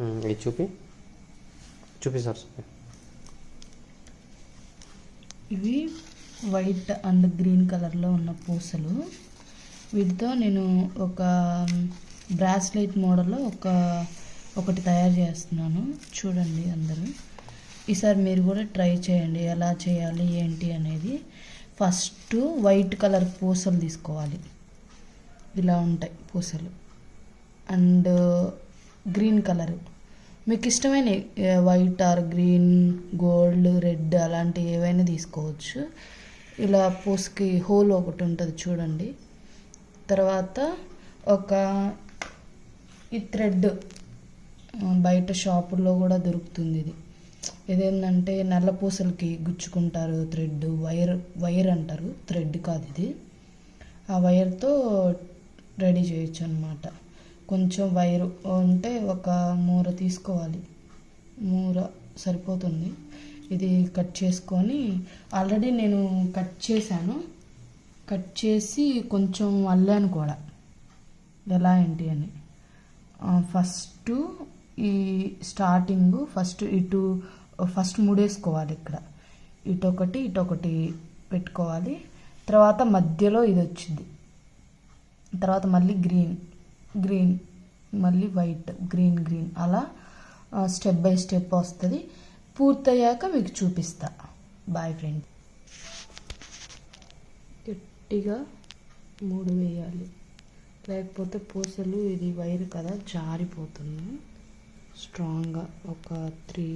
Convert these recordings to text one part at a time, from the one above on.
ఇది చూపి సార్. ఇవి వైట్ అండ్ గ్రీన్ కలర్లో ఉన్న పూసలు. వీటితో నేను ఒక బ్రాస్లెట్ మోడల్లో ఒకటి తయారు చేస్తున్నాను. చూడండి అందరూ, ఈసారి మీరు కూడా ట్రై చేయండి ఎలా చేయాలి ఏంటి అనేది. ఫస్ట్ వైట్ కలర్ పూసలు తీసుకోవాలి, ఇలా ఉంటాయి పూసలు. అండ్ గ్రీన్ కలర్, మీకు ఇష్టమైన white or green, gold, red అలాంటివి ఏవైనా తీసుకోవచ్చు. ఇలా పూసకి హోల్ ఒకటి ఉంటుంది చూడండి. తర్వాత ఈ థ్రెడ్ బయట షాపుల్లో కూడా దొరుకుతుంది. ఇదేంటంటే నల్ల పూసలకి గుచ్చుకుంటారు థ్రెడ్, వైర్ అంటారు, థ్రెడ్ కాదు ఇది. ఆ వైర్తో రెడీ చేయొచ్చు అన్నమాట. కొంచెం వైరు ఉంటే ఒక మూర తీసుకోవాలి, మూర సరిపోతుంది. ఇది కట్ చేసుకొని, ఆల్రెడీ నేను కట్ చేశాను, కట్ చేసి కొంచెం అల్లాను కూడా ఎలా ఏంటి అని. ఫస్ట్ ఈ స్టార్టింగ్ ఫస్ట్ ముడేసుకోవాలి. ఇక్కడ ఇటొకటి పెట్టుకోవాలి. తర్వాత మధ్యలో ఇది వచ్చింది, తర్వాత మళ్ళీ గ్రీన్ మళ్ళీ వైట్, గ్రీన్ అలా స్టెప్ బై స్టెప్ వస్తుంది. పూర్తయ్యాక మీకు చూపిస్తా. Boy friend. గట్టిగా 3 వేయాలి, లేకపోతే పూసలు, ఇది వైర్ కదా జారిపోతుంది. స్ట్రాంగ్గా ఒక 3.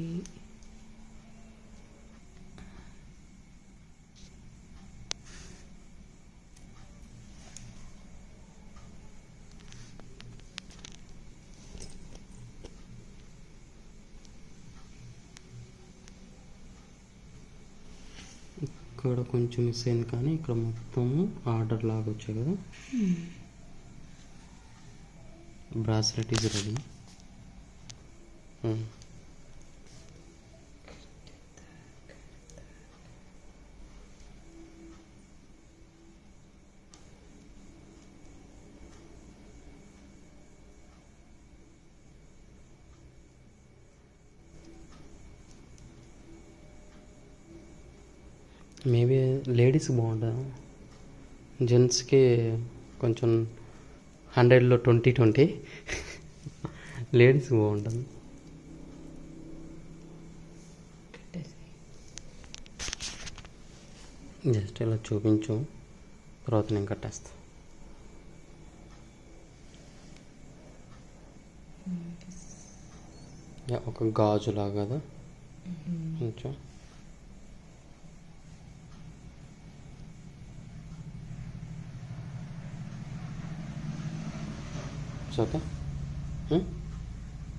ఇక్కడ కొంచెం మిస్ అయింది, కానీ ఇక్కడ మొత్తము ఆర్డర్ లాగా వచ్చాయి కదా. Bracelet is ready. మేబీ లేడీస్కి బాగుంటుంది, జెంట్స్కి కొంచెం 100లో 20 లేడీస్కి బాగుంటుంది. జస్ట్ ఇలా చూపించు, తర్వాత నేను కట్టేస్తా. ఒక గాజులాగా కదా కొంచెం. ఓకే.